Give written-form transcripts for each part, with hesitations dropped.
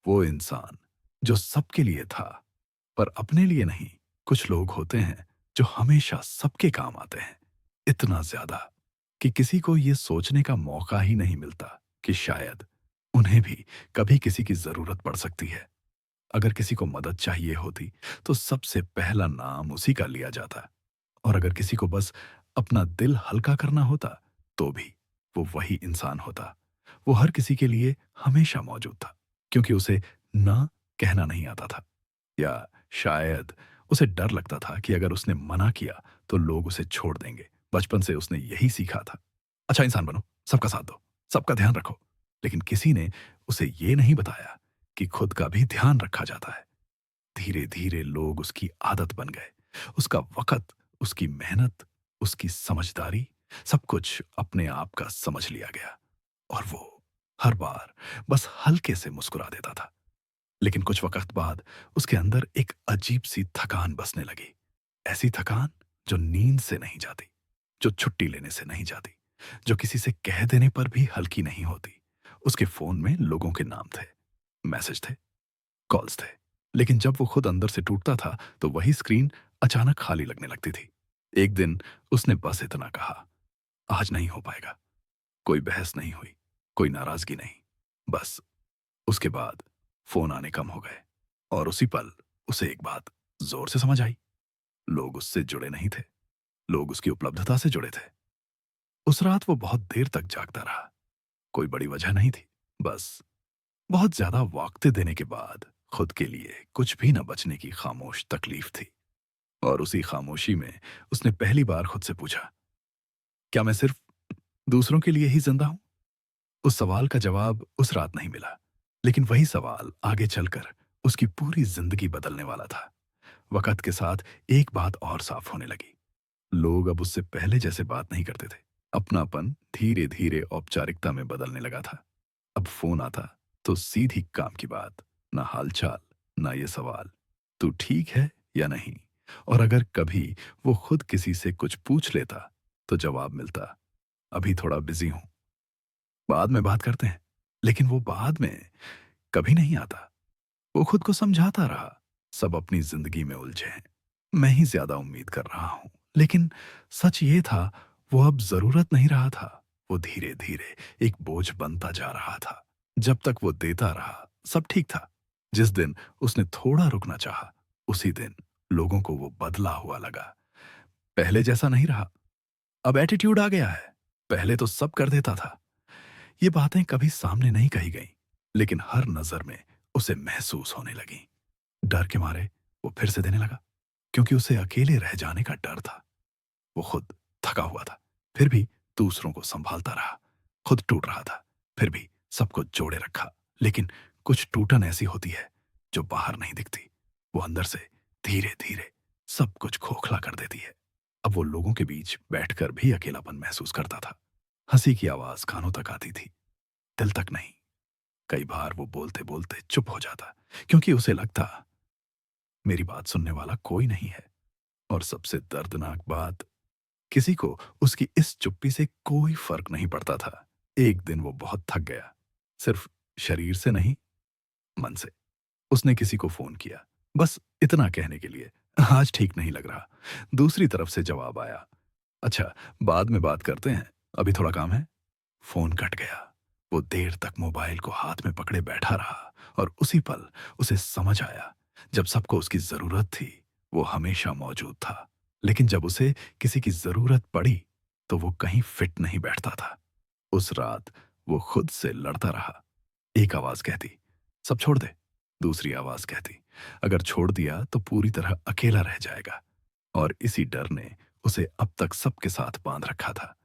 वो इंसान जो सबके लिए था पर अपने लिए नहीं। कुछ लोग होते हैं जो हमेशा सबके काम आते हैं, इतना ज्यादा कि किसी को ये सोचने का मौका ही नहीं मिलता कि शायद उन्हें भी कभी किसी की जरूरत पड़ सकती है। अगर किसी को मदद चाहिए होती तो सबसे पहला नाम उसी का लिया जाता, और अगर किसी को बस अपना दिल हल्का करना होता तो भी वो वही इंसान होता। वो हर किसी के लिए हमेशा मौजूद था, क्योंकि उसे ना कहना नहीं आता था, या शायद उसे डर लगता था कि अगर उसने मना किया तो लोग उसे छोड़ देंगे। बचपन से उसने यही सीखा था, अच्छा इंसान बनो, सबका साथ दो, सबका ध्यान रखो। लेकिन किसी ने उसे ये नहीं बताया कि खुद का भी ध्यान रखा जाता है। धीरे धीरे लोग उसकी आदत बन गए। उसका वक़्त, उसकी मेहनत, उसकी समझदारी, सब कुछ अपने आप का समझ लिया गया, और वो हर बार बस हल्के से मुस्कुरा देता था। लेकिन कुछ वक़्त बाद उसके अंदर एक अजीब-सी थकान बसने लगी। ऐसी थकान जो नींद से नहीं जाती, जो छुट्टी लेने से नहीं जाती, जो किसी से कह देने पर भी हल्की नहीं होती। उसके फ़ोन में लोगों के नाम थे, मैसेज थे, कॉल्स थे, लेकिन जब वो खुद अंदर से टूटता था तो वही स्क्रीन अचानक खाली लगने लगती थी। एक दिन उसने बस इतना कहा, आज नहीं हो पाएगा। कोई बहस नहीं हुई, कोई नाराजगी नहीं, बस। उसके बाद फोन आने कम हो गए, और उसी पल उसे एक बात जोर से समझ आई। लोग उससे जुड़े नहीं थे, लोग उसकी उपलब्धता से जुड़े थे। उस रात वो बहुत देर तक जागता रहा। कोई बड़ी वजह नहीं थी, बस बहुत ज्यादा वक्त देने के बाद खुद के लिए कुछ भी न बचने की खामोश तकलीफ थी। और उसी खामोशी में उसने पहली बार खुद से पूछा, क्या मैं सिर्फ दूसरों के लिए ही जिंदा हूं? उस सवाल का जवाब उस रात नहीं मिला, लेकिन वही सवाल आगे चलकर उसकी पूरी जिंदगी बदलने वाला था। वक्त के साथ एक बात और साफ होने लगी। लोग अब उससे पहले जैसे बात नहीं करते थे। अपनापन धीरे धीरे औपचारिकता में बदलने लगा था। अब फोन आता तो सीधी काम की बात, ना हालचाल, ना ये सवाल, तू ठीक है या नहीं। और अगर कभी वो खुद किसी से कुछ पूछ लेता तो जवाब मिलता, अभी थोड़ा बिजी हूं, बाद में बात करते हैं। लेकिन वो बाद में कभी नहीं आता। वो खुद को समझाता रहा, सब अपनी जिंदगी में उलझे हैं, मैं ही ज्यादा उम्मीद कर रहा हूं। लेकिन सच ये था, वो अब जरूरत नहीं रहा था, वो धीरे धीरे एक बोझ बनता जा रहा था। जब तक वो देता रहा सब ठीक था। जिस दिन उसने थोड़ा रुकना चाहा, उसी दिन लोगों को वो बदला हुआ लगा। पहले जैसा नहीं रहा, अब एटीट्यूड आ गया है। पहले तो सब कर देता था। ये बातें कभी सामने नहीं कही गईं, लेकिन हर नजर में उसे महसूस होने लगी। डर के मारे वो फिर से देने लगा, क्योंकि उसे अकेले रह जाने का डर था। वो खुद थका हुआ था, फिर भी दूसरों को संभालता रहा। खुद टूट रहा था, फिर भी सबको जोड़े रखा। लेकिन कुछ टूटन ऐसी होती है जो बाहर नहीं दिखती, वो अंदर से धीरे धीरे सब कुछ खोखला कर देती है। अब वो लोगों के बीच बैठकर भी अकेलापन महसूस करता था। हंसी की आवाज कानों तक आती थी, दिल तक नहीं। कई बार वो बोलते बोलते चुप हो जाता, क्योंकि उसे लगता मेरी बात सुनने वाला कोई नहीं है। और सबसे दर्दनाक बात, किसी को उसकी इस चुप्पी से कोई फर्क नहीं पड़ता था। एक दिन वो बहुत थक गया, सिर्फ शरीर से नहीं, मन से। उसने किसी को फोन किया, बस इतना कहने के लिए, आज ठीक नहीं लग रहा। दूसरी तरफ से जवाब आया, अच्छा, बाद में बात करते हैं, अभी थोड़ा काम है। फोन कट गया। वो देर तक मोबाइल को हाथ में पकड़े बैठा रहा, और उसी पल उसे समझ आया, जब सबको उसकी जरूरत थी वो हमेशा मौजूद था, लेकिन जब उसे किसी की जरूरत पड़ी तो वो कहीं फिट नहीं बैठता था। उस रात वो खुद से लड़ता रहा। एक आवाज कहती, सब छोड़ दे। दूसरी आवाज कहती, अगर छोड़ दिया तो पूरी तरह अकेला रह जाएगा। और इसी डर ने उसे अब तक सबके साथ बांध रखा था।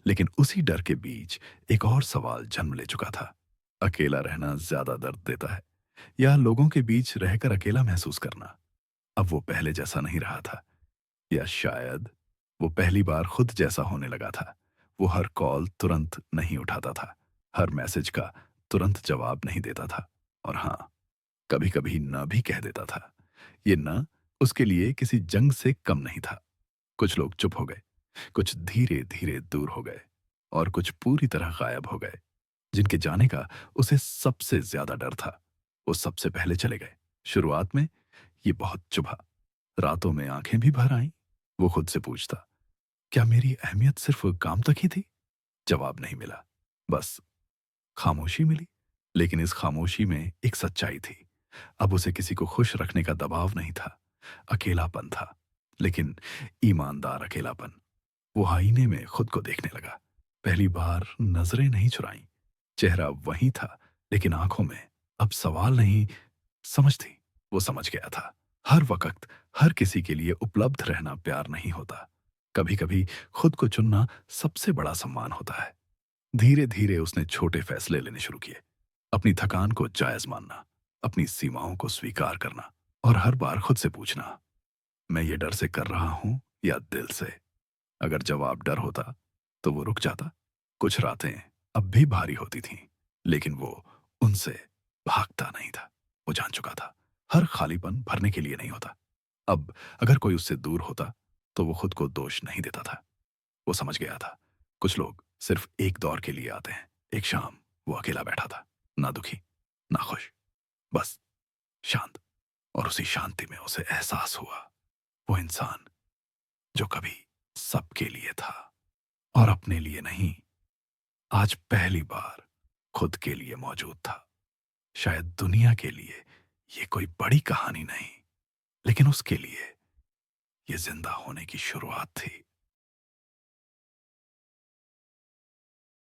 लेकिन उसी डर के बीच एक और सवाल जन्म ले चुका था, अकेला रहना ज्यादा दर्द देता है, या लोगों के बीच रहकर अकेला महसूस करना? अब वो पहले जैसा नहीं रहा था, या शायद वो पहली बार खुद जैसा होने लगा था। वो हर कॉल तुरंत नहीं उठाता था, हर मैसेज का तुरंत जवाब नहीं देता था, और हाँ, कभी कभी न भी कह देता था। ये न उसके लिए किसी जंग से कम नहीं था। कुछ लोग चुप हो गए, कुछ धीरे धीरे दूर हो गए, और कुछ पूरी तरह गायब हो गए। जिनके जाने का उसे सबसे ज्यादा डर था, वो सबसे पहले चले गए। शुरुआत में ये बहुत चुभा, रातों में आंखें भी भर आईं। वो खुद से पूछता, क्या मेरी अहमियत सिर्फ काम तक ही थी? जवाब नहीं मिला, बस खामोशी मिली। लेकिन इस खामोशी में एक सच्चाई थी। अब उसे किसी को खुश रखने का दबाव नहीं था, अकेलापन था, लेकिन ईमानदार अकेलापन। वो आईने में खुद को देखने लगा। पहली बार नजरें नहीं चुराईं। चेहरा वही था, लेकिन आंखों में अब सवाल नहीं, समझ थी। वो समझ गया था, हर वक्त हर किसी के लिए उपलब्ध रहना प्यार नहीं होता। कभी कभी खुद को चुनना सबसे बड़ा सम्मान होता है। धीरे धीरे उसने छोटे फैसले लेने शुरू किए। अपनी थकान को जायज मानना, अपनी सीमाओं को स्वीकार करना, और हर बार खुद से पूछना, मैं ये डर से कर रहा हूं या दिल से? अगर जवाब डर होता तो वो रुक जाता। कुछ रातें अब भी भारी होती थीं, लेकिन वो उनसे भागता नहीं था। वो जान चुका था, हर खालीपन भरने के लिए नहीं होता। अब अगर कोई उससे दूर होता तो वो खुद को दोष नहीं देता था। वो समझ गया था, कुछ लोग सिर्फ एक दौर के लिए आते हैं। एक शाम वो अकेला बैठा था, ना दुखी, ना खुश, बस शांत। और उसी शांति में उसे एहसास हुआ, वो इंसान जो कभी सबके लिए था और अपने लिए नहीं, आज पहली बार खुद के लिए मौजूद था। शायद दुनिया के लिए ये कोई बड़ी कहानी नहीं, लेकिन उसके लिए ये जिंदा होने की शुरुआत थी।